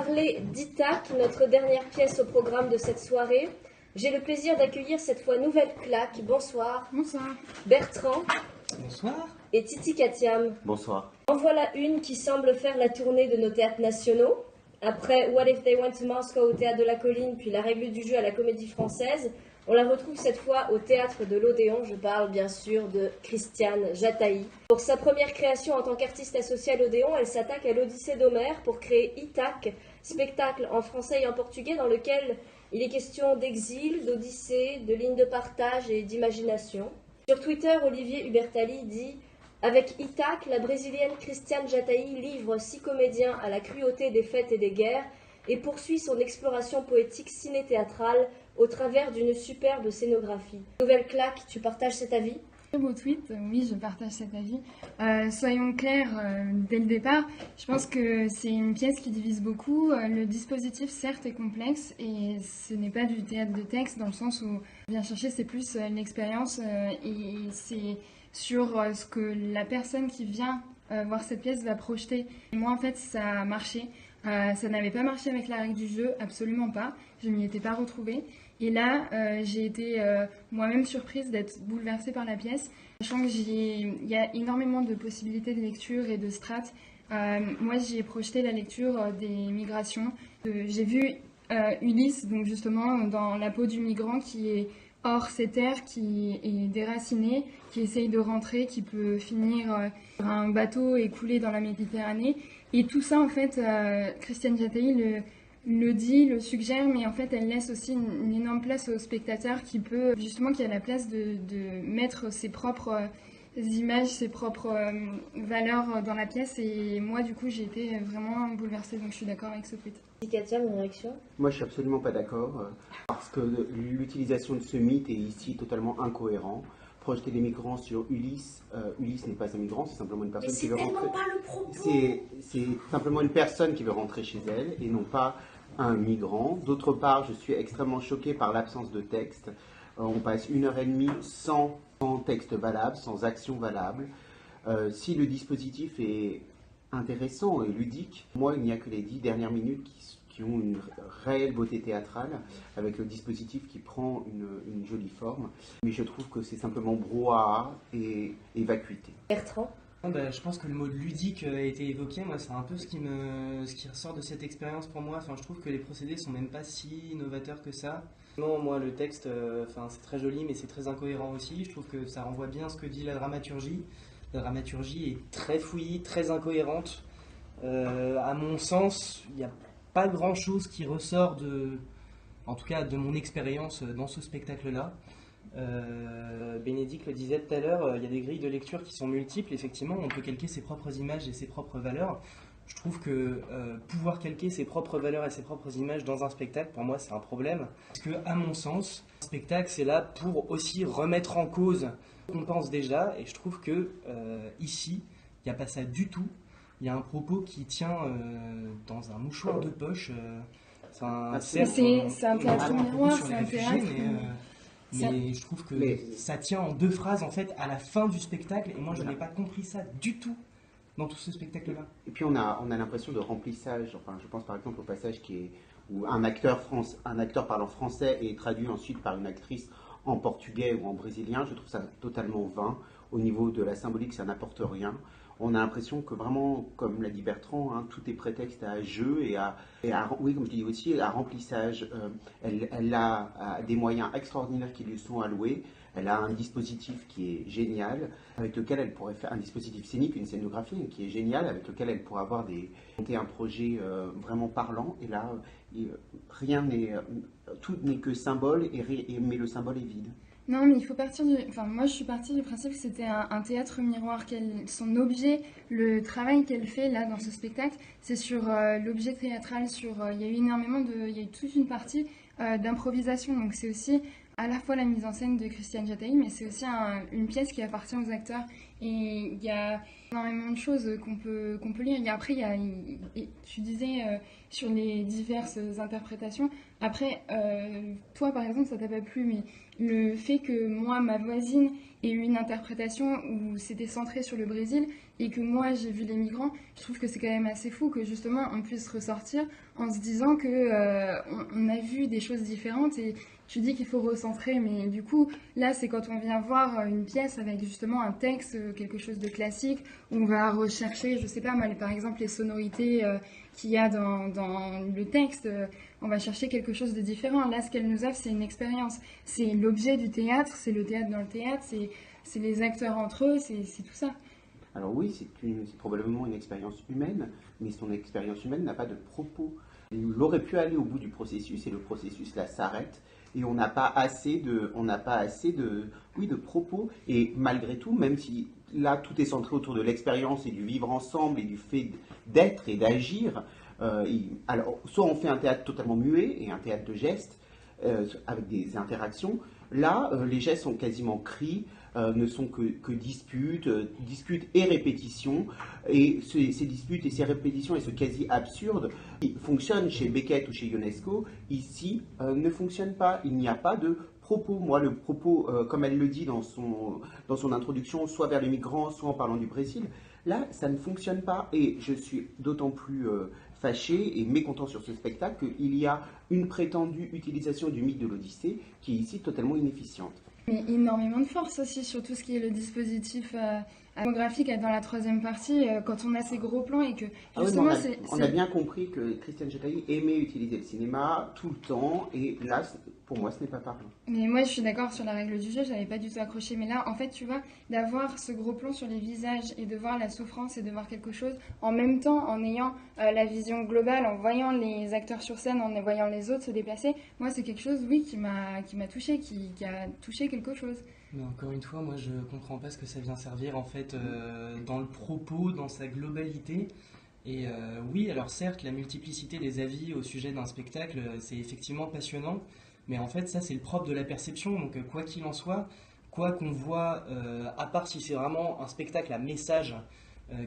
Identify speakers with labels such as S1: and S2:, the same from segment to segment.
S1: parler d'Ithac, notre dernière pièce au programme de cette soirée. J'ai le plaisir d'accueillir cette fois Nouvelle Claque. Bonsoir.
S2: Bonsoir.
S1: Bertrand.
S3: Bonsoir.
S1: Et Titi Katiam.
S4: Bonsoir.
S1: En voilà une qui semble faire la tournée de nos théâtres nationaux. Après What If They Went to Moscow au Théâtre de la Colline, puis La Règle du jeu à la Comédie Française, on la retrouve cette fois au Théâtre de l'Odéon. Je parle bien sûr de Christiane Jataï. Pour sa première création en tant qu'artiste associée à l'Odéon, elle s'attaque à l'Odyssée d'Homère pour créer Ithac, spectacle en français et en portugais dans lequel il est question d'exil, d'odyssée, de lignes de partage et d'imagination. Sur Twitter, Olivier Hubertali dit « Avec Ithac, la brésilienne Christiane Jataï livre 6 comédiens à la cruauté des fêtes et des guerres et poursuit son exploration poétique ciné-théâtrale au travers d'une superbe scénographie. » Nouvelle Claque, tu partages cet avis ?
S2: Très beau tweet, oui, je partage cet avis. Soyons clairs dès le départ, je pense que c'est une pièce qui divise beaucoup. Le dispositif, certes, est complexe et ce n'est pas du théâtre de texte dans le sens où bien chercher, c'est plus l'expérience et c'est sur ce que la personne qui vient voir cette pièce va projeter. Et moi, en fait, ça a marché. Ça n'avait pas marché avec La Règle du jeu, absolument pas. Je m'y étais pas retrouvée. Et là, j'ai été moi-même surprise d'être bouleversée par la pièce, sachant qu'il y a énormément de possibilités de lecture et de strates. Moi, j'y ai projeté la lecture des migrations. J'ai vu Ulysse, donc justement, dans la peau du migrant qui est hors ses terres, qui est déraciné, qui essaye de rentrer, qui peut finir sur un bateau et couler dans la Méditerranée. Et tout ça, en fait, Christiane Jataï le dit, le suggère, mais en fait, elle laisse aussi une énorme place au spectateur qui a la place de mettre ses propres images, ses propres valeurs dans la pièce. Et moi, du coup, j'ai été vraiment bouleversée, donc je suis d'accord avec ce tweet.
S1: Katia, une réaction ?
S4: Moi, je suis absolument pas d'accord, parce que l'utilisation de ce mythe est ici totalement incohérent. Projeter des migrants sur Ulysse, Ulysse n'est pas un migrant, c'est simplement une personne qui veut rentrer.
S1: C'est tellement pas le propos.
S4: C'est simplement une personne qui veut rentrer chez elle et non pas un migrant. D'autre part, je suis extrêmement choqué par l'absence de texte. On passe 1h30 sans texte valable, sans action valable. Si le dispositif est intéressant et ludique, moi, il n'y a que les 10 dernières minutes qui ont une réelle beauté théâtrale, avec le dispositif qui prend une jolie forme. Mais je trouve que c'est simplement brouhaha et vacuité.
S1: Bertrand ?
S3: Je pense que le mot ludique a été évoqué. Moi, c'est un peu ce qui ressort de cette expérience pour moi. Enfin, je trouve que les procédés sont même pas si novateurs que ça. Non, moi, le texte, c'est très joli, mais c'est très incohérent aussi. Je trouve que ça renvoie bien à ce que dit la dramaturgie. La dramaturgie est très fouillie, très incohérente. À mon sens, il n'y a pas grand-chose qui ressort en tout cas de mon expérience dans ce spectacle-là. Bénédicte le disait tout à l'heure, il y a des grilles de lecture qui sont multiples. Effectivement, on peut calquer ses propres images et ses propres valeurs. Je trouve que pouvoir calquer ses propres valeurs et ses propres images dans un spectacle, pour moi, c'est un problème. Parce que, à mon sens, un spectacle, c'est là pour aussi remettre en cause ce qu'on pense déjà. Et je trouve que ici, il n'y a pas ça du tout. Il y a un propos qui tient dans un mouchoir de poche.
S2: C'est un théâtre miroir, c'est un théâtre.
S3: Mais je trouve que ça tient en 2 phrases en fait à la fin du spectacle et moi je n'ai pas compris ça du tout dans tout ce spectacle-là.
S4: Et puis on a l'impression de remplissage. Enfin, je pense par exemple au passage où un acteur parlant français est traduit ensuite par une actrice en portugais ou en brésilien. Je trouve ça totalement vain. Au niveau de la symbolique, ça n'apporte rien. On a l'impression que vraiment, comme l'a dit Bertrand, tout est prétexte à jeu et oui, comme je dis aussi, à remplissage. Elle a des moyens extraordinaires qui lui sont alloués. Elle a un dispositif qui est génial, avec lequel elle pourrait faire un dispositif scénique, une scénographie qui est géniale, avec lequel elle pourrait monter un projet vraiment parlant. Et là, rien n'est, tout n'est que symbole, mais le symbole est vide.
S2: Non, mais il faut moi, je suis partie du principe que c'était un théâtre miroir. Son objet, le travail qu'elle fait là dans ce spectacle, c'est sur l'objet théâtral. Il y a eu toute une partie d'improvisation. Donc c'est aussi à la fois la mise en scène de Christiane Jataï, mais c'est aussi une pièce qui appartient aux acteurs. Et il y a énormément de choses qu'on peut lire. Et après, tu disais sur les diverses interprétations. Après, toi, par exemple, ça t'a pas plu, mais le fait que moi, ma voisine, ait eu une interprétation où c'était centré sur le Brésil et que moi, j'ai vu les migrants, je trouve que c'est quand même assez fou que justement on puisse ressortir en se disant que on a vu des choses différentes. Et tu dis qu'il faut recentrer, mais du coup, là, c'est quand on vient voir une pièce avec justement un texte, quelque chose de classique, où on va rechercher, je sais pas, par exemple, les sonorités qu'il y a dans le texte. On va chercher quelque chose de différent. Là, ce qu'elle nous offre, c'est une expérience. C'est l'objet du théâtre, c'est le théâtre dans le théâtre, c'est les acteurs entre eux, c'est tout ça.
S4: Alors oui, c'est probablement une expérience humaine, mais son expérience humaine n'a pas de propos. Il aurait pu aller au bout du processus, et le processus là s'arrête, et on n'a pas assez de propos. Et malgré tout, même si là tout est centré autour de l'expérience et du vivre ensemble et du fait d'être et d'agir, alors soit on fait un théâtre totalement muet et un théâtre de gestes avec des interactions. Là, les gestes sont quasiment cris, ne sont que disputes et répétitions. Et ces disputes et ces répétitions et ce quasi absurde qui fonctionnent chez Beckett ou chez Ionesco, ici, ne fonctionnent pas. Il n'y a pas de propos. Moi, le propos, comme elle le dit dans son introduction, soit vers les migrants, soit en parlant du Brésil, là, ça ne fonctionne pas. Et je suis d'autant plus fâché et mécontent sur ce spectacle qu'il y a une prétendue utilisation du mythe de l'Odyssée qui est ici totalement inefficiente.
S2: Mais énormément de force aussi sur tout ce qui est le dispositif graphique dans la troisième partie, quand on a ces gros plans et que justement
S4: on a bien compris que Christiane Jataï aimait utiliser le cinéma tout le temps, et là, pour moi, ce n'est pas parlant.
S2: Mais moi, je suis d'accord sur la règle du jeu, j'avais pas du tout accroché. Mais là, en fait, tu vois, d'avoir ce gros plan sur les visages et de voir la souffrance et de voir quelque chose, en même temps, en ayant la vision globale, en voyant les acteurs sur scène, en voyant les autres se déplacer, moi, c'est quelque chose, oui, qui m'a touché, qui a touché quelque chose.
S3: Mais encore une fois, moi je comprends pas ce que ça vient servir en fait dans le propos, dans sa globalité. Et oui, alors certes, la multiplicité des avis au sujet d'un spectacle, c'est effectivement passionnant, mais en fait ça c'est le propre de la perception, donc quoi qu'il en soit, quoi qu'on voit, à part si c'est vraiment un spectacle à message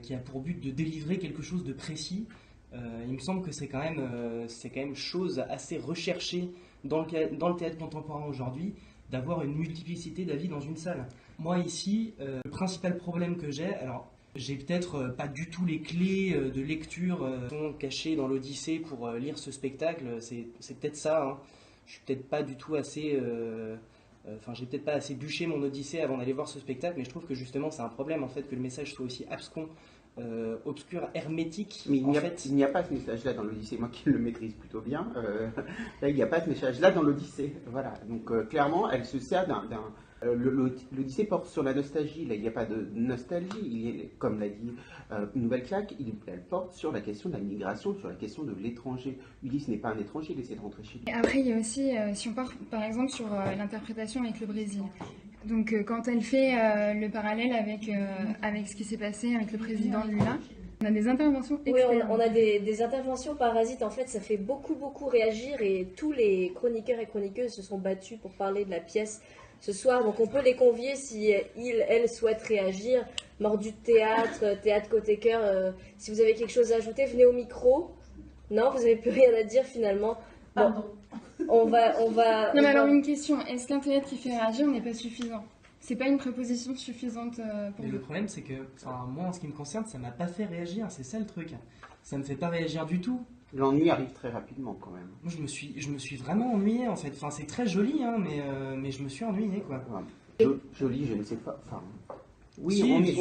S3: qui a pour but de délivrer quelque chose de précis, il me semble que c'est quand même chose assez recherchée dans le théâtre contemporain aujourd'hui, d'avoir une multiplicité d'avis dans une salle. Moi ici, le principal problème que j'ai, alors j'ai peut-être pas du tout les clés de lecture cachées dans l'Odyssée pour lire ce spectacle, c'est peut-être ça, hein. Je suis peut-être pas du tout assez... j'ai peut-être pas assez bûché mon Odyssée avant d'aller voir ce spectacle, mais je trouve que justement c'est un problème en fait que le message soit aussi abscon, obscur, hermétique.
S4: Mais il n'y a pas ce message-là dans l'Odyssée, moi qui le maîtrise plutôt bien, là il n'y a pas ce message-là dans l'Odyssée. Voilà, donc clairement elle se sert l'Odyssée porte sur la nostalgie, là il n'y a pas de nostalgie, comme l'a dit Nouvelle Claque, elle porte sur la question de la migration, sur la question de l'étranger. Ulysse n'est pas un étranger, il essaie de rentrer chez lui.
S2: Et après il y a aussi, si on part par exemple sur l'interprétation avec le Brésil, donc quand elle fait le parallèle avec ce qui s'est passé avec le président Lula, on a des interventions excellentes.
S1: Oui, on a des interventions parasites, en fait ça fait beaucoup réagir, et tous les chroniqueurs et chroniqueuses se sont battus pour parler de la pièce ce soir, donc on peut les convier si elles souhaitent réagir. Mordu de théâtre, théâtre côté cœur, si vous avez quelque chose à ajouter, venez au micro. Non, vous n'avez plus rien à dire finalement. Bon, on va.
S2: Non, mais alors une question, est-ce qu'un théâtre qui fait réagir n'est pas suffisant? C'est pas une préposition suffisante pour
S3: Mais le problème, c'est que, moi, en ce qui me concerne, ça m'a pas fait réagir. C'est ça le truc. Ça me fait pas réagir du tout.
S4: L'ennui arrive très rapidement quand même.
S3: Moi, je me suis vraiment ennuyé en fait. C'est très joli, hein, mais je me suis ennuyé quoi.
S4: Joli, je ne sais pas. Oui,
S3: si,
S4: oui,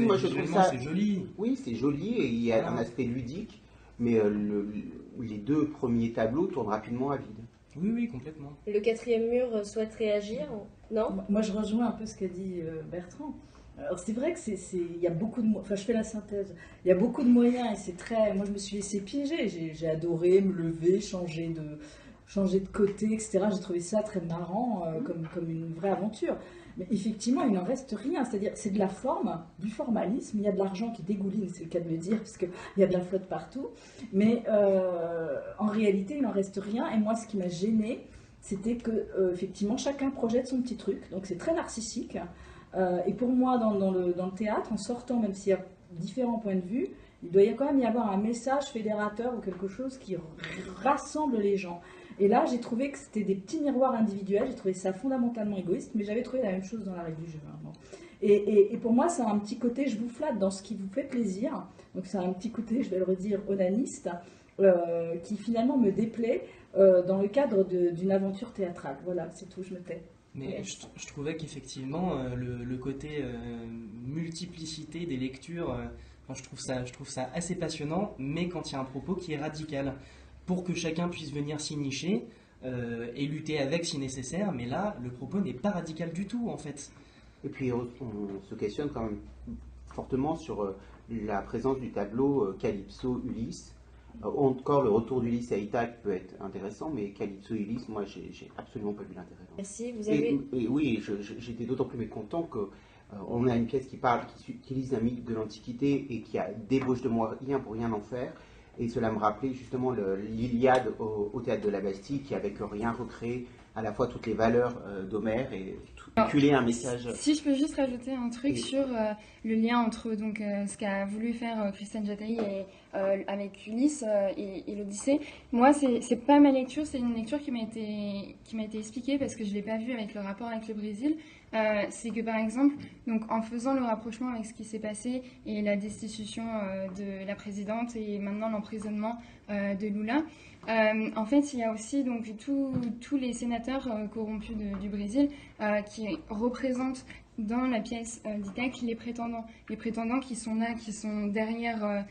S4: moi je trouve ça.
S3: C'est joli.
S4: Oui, c'est joli et il y a un aspect ludique, mais les deux premiers tableaux tournent rapidement à vide.
S3: Oui, complètement.
S1: Le quatrième mur souhaite réagir? Non?
S5: Moi, je rejoins un peu ce qu'a dit Bertrand. Alors, c'est vrai que il y a beaucoup de... Enfin, je fais la synthèse. Il y a beaucoup de moyens et c'est très... Moi, je me suis laissée piéger. J'ai adoré me lever, changer de côté, etc. J'ai trouvé ça très marrant, comme une vraie aventure. Mais effectivement, il n'en reste rien. C'est-à-dire, c'est de la forme, du formalisme. Il y a de l'argent qui dégouline, c'est le cas de le dire, parce qu'il y a de la flotte partout. Mais en réalité, il n'en reste rien. Et moi, ce qui m'a gênée, c'était que effectivement chacun projette son petit truc, donc c'est très narcissique. Et pour moi, dans le théâtre, en sortant, même s'il y a différents points de vue, il doit quand même y avoir un message fédérateur ou quelque chose qui rassemble les gens. Et là, j'ai trouvé que c'était des petits miroirs individuels, j'ai trouvé ça fondamentalement égoïste, mais j'avais trouvé la même chose dans la règle du jeu. Hein, bon. Et pour moi, ça a un petit côté, je vous flatte dans ce qui vous fait plaisir, donc c'est un petit côté, je vais le redire, onaniste, qui finalement me déplaît dans le cadre d'une aventure théâtrale. Voilà, c'est tout, je me tais.
S3: Mais je trouvais qu'effectivement, le côté multiplicité des lectures, je trouve ça assez passionnant, mais quand il y a un propos qui est radical, pour que chacun puisse venir s'y nicher et lutter avec si nécessaire, mais là, le propos n'est pas radical du tout, en fait.
S4: Et puis on se questionne quand même fortement sur la présence du tableau Calypso-Ulysse. Encore le retour d'Ulysse à Ithaque peut être intéressant, mais Calypso-Ulysse, moi j'ai absolument pas vu l'intérêt.
S1: Merci, vous avez...
S4: Et oui, j'étais d'autant plus mécontent que on a une pièce qui utilise un mythe de l'Antiquité et qui a débauche de moyens pour rien en faire. Et cela me rappelait justement l'Iliade au théâtre de la Bastille, qui avec rien recréé à la fois toutes les valeurs d'Homère et véhiculer un message.
S2: Si je peux juste rajouter un truc sur le lien entre donc, ce qu'a voulu faire Christiane Jataï avec Ulysse et l'Odyssée. Moi, c'est pas ma lecture, c'est une lecture qui m'a été expliquée parce que je l'ai pas vue avec le rapport avec le Brésil. C'est que par exemple, donc en faisant le rapprochement avec ce qui s'est passé et la destitution de la présidente et maintenant l'emprisonnement de Lula, en fait il y a aussi donc tous les sénateurs corrompus du Brésil qui représentent dans la pièce d'Ithaque les prétendants qui sont là, qui sont derrière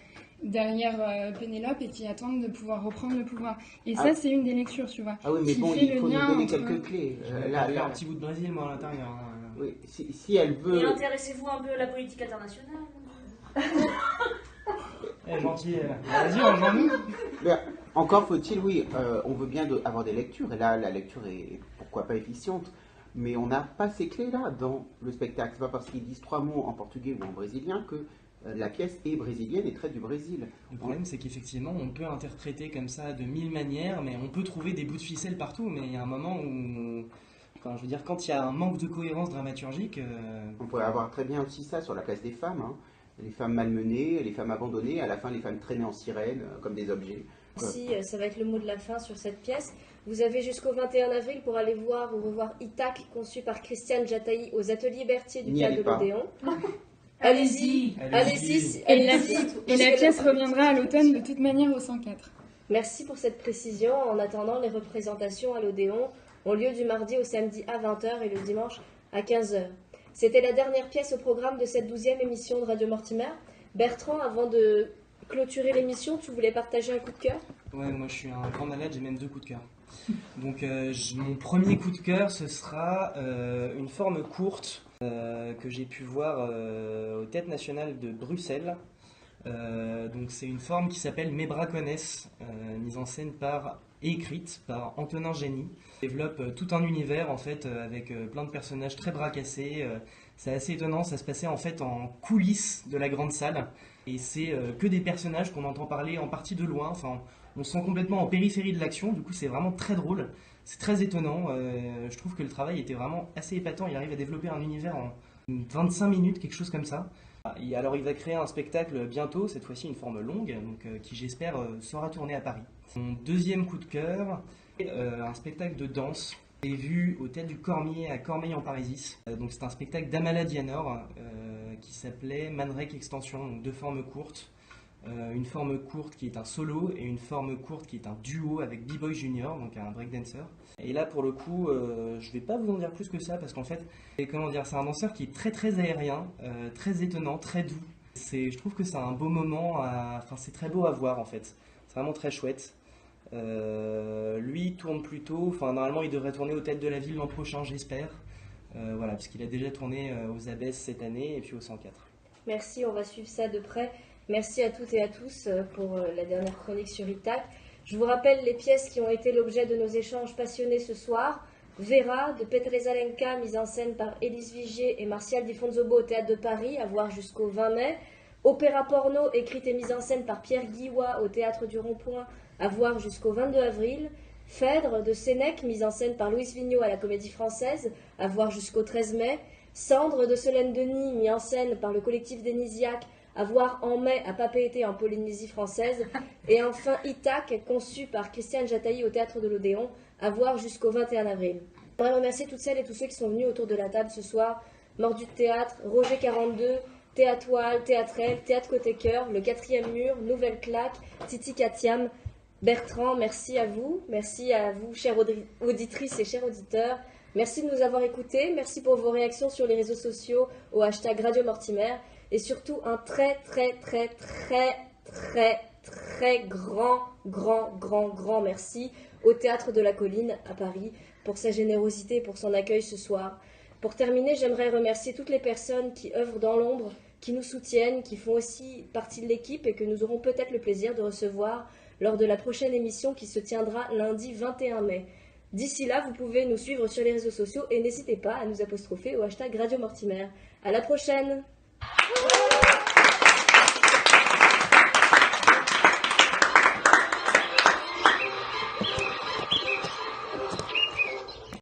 S2: Pénélope et qui attendent de pouvoir reprendre le pouvoir. Et ça, c'est une des lectures, tu vois.
S4: Ah oui, mais bon, il faut nous donner quelques clés.
S3: Là, un petit bout de Brésil, moi, à l'intérieur.
S4: Oui, si elle veut...
S6: Et intéressez-vous un peu à la politique internationale.
S3: Gentil, vas-y, rejoins-nous.
S4: Encore faut-il, oui, on veut bien avoir des lectures, et là, la lecture est, pourquoi pas, efficiente. Mais on n'a pas ces clés-là dans le spectacle. C'est pas parce qu'ils disent 3 mots en portugais ou en brésilien que la pièce est brésilienne et traite du Brésil.
S3: Le problème, c'est qu'effectivement, on peut interpréter comme ça de 1000 manières, mais on peut trouver des bouts de ficelle partout. Mais il y a un moment où, enfin, je veux dire, quand il y a un manque de cohérence dramaturgique...
S4: On pourrait avoir très bien aussi ça sur la place des femmes. Hein. Les femmes malmenées, les femmes abandonnées, à la fin les femmes traînées en sirène comme des objets.
S1: Merci, ça va être le mot de la fin sur cette pièce. Vous avez jusqu'au 21 avril pour aller voir ou revoir Ithaque, conçu par Christiane Jataï aux ateliers Berthier du Théâtre de l'Odéon. Allez-y, allez-y.
S2: Et la pièce reviendra à l'automne de toute manière au 104.
S1: Merci pour cette précision. En attendant, les représentations à l'Odéon ont lieu du mardi au samedi à 20h et le dimanche à 15h. C'était la dernière pièce au programme de cette 12e émission de Radio Mortimer. Bertrand, avant de clôturer l'émission, tu voulais partager un coup de cœur ?
S3: Ouais, moi je suis un grand malade, j'ai même 2 coups de cœur. Donc mon premier coup de cœur, ce sera une forme courte que j'ai pu voir au Théâtre National de Bruxelles. Donc c'est une forme qui s'appelle Mes bras connaissent, mise en scène et écrite par Antonin Génie. Développe tout un univers en fait avec plein de personnages très bras cassés. C'est assez étonnant, ça se passait en fait en coulisses de la grande salle et c'est que des personnages qu'on entend parler en partie de loin. Enfin, on se sent complètement en périphérie de l'action. Du coup, c'est vraiment très drôle. C'est très étonnant. Je trouve que le travail était vraiment assez épatant. Il arrive à développer un univers en 25 minutes, quelque chose comme ça. Et alors, il va créer un spectacle bientôt, cette fois-ci une forme longue, donc, qui j'espère sera tourné à Paris. Mon deuxième coup de cœur, un spectacle de danse. J'ai vu au Théâtre du Cormier à Cormeilles-en-Parisis. Donc c'est un spectacle d'Amala Dianor qui s'appelait Manrek Extension, donc 2 formes courtes. Une forme courte qui est un solo et une forme courte qui est un duo avec B-Boy Junior, donc un breakdancer. Et là pour le coup, je vais pas vous en dire plus que ça parce qu'en fait, c'est un danseur qui est très très aérien, très étonnant, très doux. Je trouve que c'est un beau moment, c'est très beau à voir en fait. C'est vraiment très chouette. Lui il tourne plutôt, normalement il devrait tourner au Théâtre de la Ville l'an prochain, j'espère. Voilà, parce qu'il a déjà tourné aux Abbesses cette année et puis au 104.
S1: Merci, on va suivre ça de près. Merci à toutes et à tous pour la dernière chronique sur Ithaque. Je vous rappelle les pièces qui ont été l'objet de nos échanges passionnés ce soir. Vera de Petrezalenka, mise en scène par Élise Vigier et Martial Di Fonzobo au Théâtre de Paris, à voir jusqu'au 20 mai. Opéra Porno, écrite et mise en scène par Pierre Guillois au Théâtre du Rond-Point, à voir jusqu'au 22 avril. Phèdre de Sénèque, mise en scène par Louise Vigneault à la Comédie Française, à voir jusqu'au 13 mai. Cendre de Solène Denis, mis en scène par le collectif Dénisiaque, à voir en mai à Papeete en Polynésie française. Et enfin Ithac, conçu par Christiane Jataï au Théâtre de l'Odéon, à voir jusqu'au 21 avril. J'aimerais remercier toutes celles et tous ceux qui sont venus autour de la table ce soir. Mordu de Théâtre, Roger 42, Théâtoile, Théâtrel, Théâtre Côté Cœur, Le Quatrième Mur, Nouvelle Claque, Titi Katiam, Bertrand, merci à vous, chères auditrices et chers auditeurs. Merci de nous avoir écoutés, merci pour vos réactions sur les réseaux sociaux au hashtag Radio Mortimer et surtout un très grand merci au Théâtre de la Colline à Paris pour sa générosité et pour son accueil ce soir. Pour terminer, j'aimerais remercier toutes les personnes qui œuvrent dans l'ombre, qui nous soutiennent, qui font aussi partie de l'équipe et que nous aurons peut-être le plaisir de recevoir lors de la prochaine émission qui se tiendra lundi 21 mai. D'ici là, vous pouvez nous suivre sur les réseaux sociaux et n'hésitez pas à nous apostropher au hashtag Radio Mortimer. À la prochaine!